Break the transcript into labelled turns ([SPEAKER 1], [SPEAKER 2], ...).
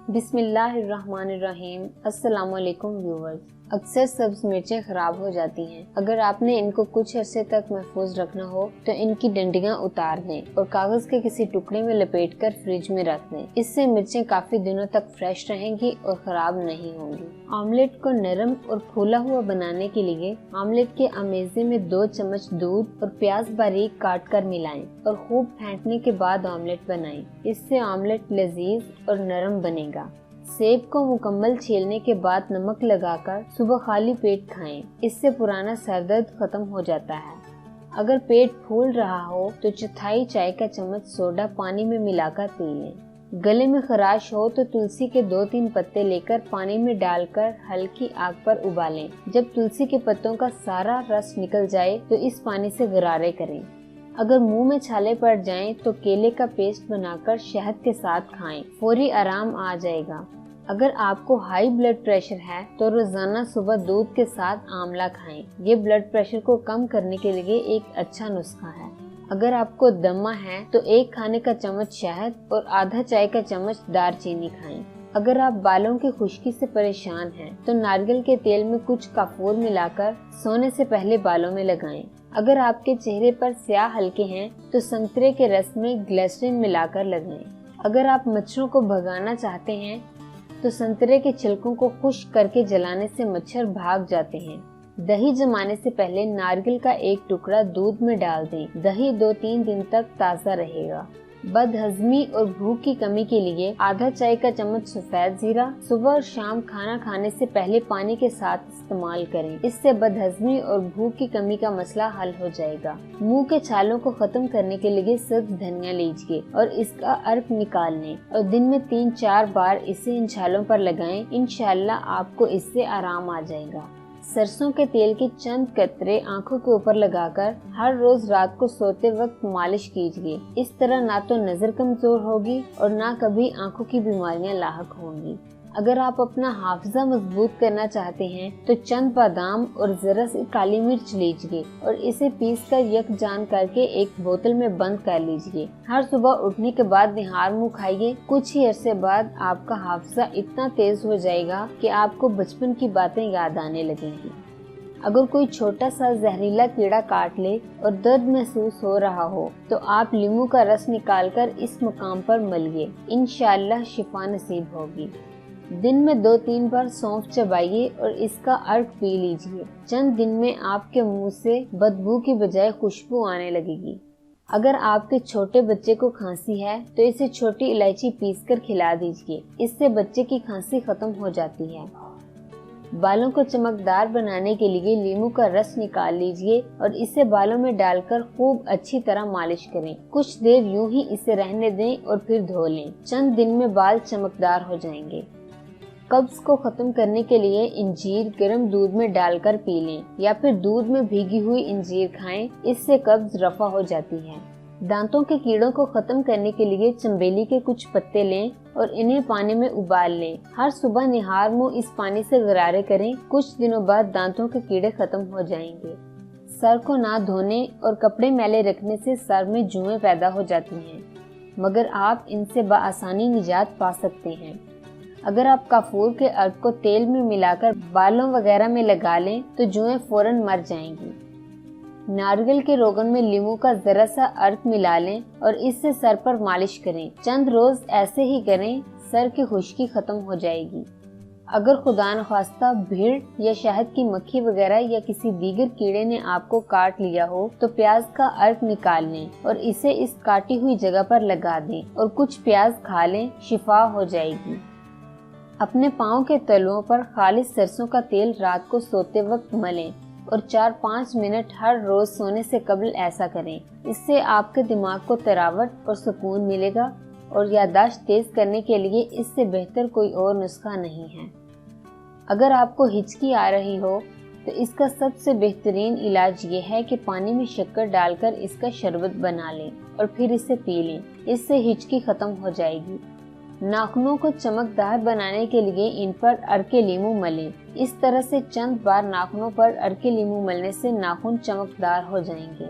[SPEAKER 1] بسم اللہ الرحمن الرحیم۔ السلام علیکم ویورز۔ اکثر سبز مرچیں خراب ہو جاتی ہیں۔ اگر آپ نے ان کو کچھ عرصے تک محفوظ رکھنا ہو تو ان کی ڈنڈیاں اتار دیں اور کاغذ کے کسی ٹکڑے میں لپیٹ کر فریج میں رکھ دیں۔ اس سے مرچیں کافی دنوں تک فریش رہیں گی اور خراب نہیں ہوں گی۔ آملیٹ کو نرم اور پھولا ہوا بنانے کے لیے آملیٹ کے امیزے میں 2 چمچ دودھ اور پیاز باریک کاٹ کر ملائیں اور خوب پھینٹنے کے بعد آملیٹ بنائیں۔ اس سے آملیٹ لذیذ اور نرم بنے گا۔ سیب کو مکمل چھیلنے کے بعد نمک لگا کر صبح خالی پیٹ کھائیں۔ اس سے پرانا سر درد ختم ہو جاتا ہے۔ اگر پیٹ پھول رہا ہو تو 1/4 چائے کا چمچ سوڈا پانی میں ملا کر پی لیں۔ گلے میں خراش ہو تو تلسی کے 2-3 پتے لے کر پانی میں ڈال کر ہلکی آگ پر ابالیں۔ جب تلسی کے پتوں کا سارا رس نکل جائے تو اس پانی سے غرارے کریں۔ اگر منہ میں چھالے پڑ جائیں تو کیلے کا پیسٹ بنا کر شہد کے ساتھ کھائیں، فوری آرام آ جائے گا۔ اگر آپ کو ہائی بلڈ پریشر ہے تو روزانہ صبح دودھ کے ساتھ آملہ کھائیں۔ یہ بلڈ پریشر کو کم کرنے کے لیے ایک اچھا نسخہ ہے۔ اگر آپ کو دمہ ہے تو 1 کھانے کا چمچ شہد اور آدھا چائے کا چمچ دار چینی کھائیں۔ اگر آپ بالوں کی خشکی سے پریشان ہیں تو ناریل کے تیل میں کچھ کافور ملا کر سونے سے پہلے بالوں میں لگائیں۔ اگر آپ کے چہرے پر سیاہ حلقے ہیں تو سنترے کے رس میں گلیسرین ملا کر لگائیں۔ اگر آپ مچھروں کو بھگانا چاہتے ہیں تو سنترے کے چھلکوں کو خشک کر کے جلانے سے مچھر بھاگ جاتے ہیں۔ دہی جمانے سے پہلے ناریل کا 1 ٹکڑا دودھ میں ڈال دیں۔ دہی 2-3 دن تک تازہ رہے گا۔ بد ہضمی اور بھوک کی کمی کے لیے آدھا چائے کا چمچ سفید زیرہ صبح اور شام کھانا کھانے سے پہلے پانی کے ساتھ استعمال کریں۔ اس سے بد ہضمی اور بھوک کی کمی کا مسئلہ حل ہو جائے گا۔ منہ کے چھالوں کو ختم کرنے کے لیے سبز دھنیا لیجیے اور اس کا عرق نکال لیں اور دن میں 3-4 بار اسے ان چھالوں پر لگائیں۔ انشاءاللہ آپ کو اس سے آرام آ جائے گا۔ سرسوں کے تیل کے چند قطرے آنکھوں کے اوپر لگا کر ہر روز رات کو سوتے وقت مالش کیجیے۔ اس طرح نہ تو نظر کمزور ہوگی اور نہ کبھی آنکھوں کی بیماریاں لاحق ہوں گی۔ اگر آپ اپنا حافظہ مضبوط کرنا چاہتے ہیں تو چند بادام اور ذرا سی کالی مرچ لیجیے اور اسے پیس کر یکجان کر کے ایک بوتل میں بند کر لیجیے۔ ہر صبح اٹھنے کے بعد نہار منہ کھائیے۔ کچھ ہی عرصے بعد آپ کا حافظہ اتنا تیز ہو جائے گا کہ آپ کو بچپن کی باتیں یاد آنے لگیں گی۔ اگر کوئی چھوٹا سا زہریلا کیڑا کاٹ لے اور درد محسوس ہو رہا ہو تو آپ لیموں کا رس نکال کر اس مقام پر ملیے۔ انشاءاللہ شفا نصیب ہوگی۔ دن میں 2-3 بار سونف چبائیے اور اس کا عرق پی لیجیے۔ چند دن میں آپ کے منہ سے بدبو کی بجائے خوشبو آنے لگے گی۔ اگر آپ کے چھوٹے بچے کو کھانسی ہے تو اسے چھوٹی الائچی پیس کر کھلا دیجیے۔ اس سے بچے کی کھانسی ختم ہو جاتی ہے۔ بالوں کو چمکدار بنانے کے لیے لیموں کا رس نکال لیجیے اور اسے بالوں میں ڈال کر خوب اچھی طرح مالش کریں۔ کچھ دیر یوں ہی اسے رہنے دیں اور پھر دھو لیں۔ چند دن میں بال چمکدار ہو جائیں گے۔ قبض کو ختم کرنے کے لیے انجیر گرم دودھ میں ڈال کر پی لیں یا پھر دودھ میں بھیگی ہوئی انجیر کھائیں۔ اس سے قبض رفع ہو جاتی ہے۔ دانتوں کے کیڑوں کو ختم کرنے کے لیے چنبیلی کے کچھ پتے لیں اور انہیں پانی میں ابال لیں۔ ہر صبح نہار منہ اس پانی سے غرارے کریں۔ کچھ دنوں بعد دانتوں کے کیڑے ختم ہو جائیں گے۔ سر کو نہ دھونے اور کپڑے میلے رکھنے سے سر میں جوئیں پیدا ہو جاتی ہیں، مگر آپ ان سے بآسانی نجات پا سکتے ہیں۔ اگر آپ کافور کے عرق کو تیل میں ملا کر بالوں وغیرہ میں لگا لیں تو جوئیں فوراً مر جائیں گی۔ ناریل کے روغن میں لیموں کا ذرا سا عرق ملا لیں اور اس سے سر پر مالش کریں۔ چند روز ایسے ہی کریں، سر کی خشکی ختم ہو جائے گی۔ اگر خدا نخواستہ بھیڑ یا شہد کی مکھی وغیرہ یا کسی دیگر کیڑے نے آپ کو کاٹ لیا ہو تو پیاز کا عرق نکال لیں اور اسے اس کاٹی ہوئی جگہ پر لگا دیں اور کچھ پیاز کھا لیں، شفا ہو جائے گی۔ اپنے پاؤں کے تلوؤں پر خالص سرسوں کا تیل رات کو سوتے وقت ملیں اور 4-5 منٹ ہر روز سونے سے قبل ایسا کریں۔ اس سے آپ کے دماغ کو تراوٹ اور سکون ملے گا اور یادداشت تیز کرنے کے لیے اس سے بہتر کوئی اور نسخہ نہیں ہے۔ اگر آپ کو ہچکی آ رہی ہو تو اس کا سب سے بہترین علاج یہ ہے کہ پانی میں شکر ڈال کر اس کا شربت بنا لیں اور پھر اسے پی لیں۔ اس سے ہچکی ختم ہو جائے گی۔ ناخنوں کو چمکدار بنانے کے لیے ان پر عرق لیموں ملیں۔ اس طرح سے چند بار ناخنوں پر عرق لیموں ملنے سے ناخن چمکدار ہو جائیں گے۔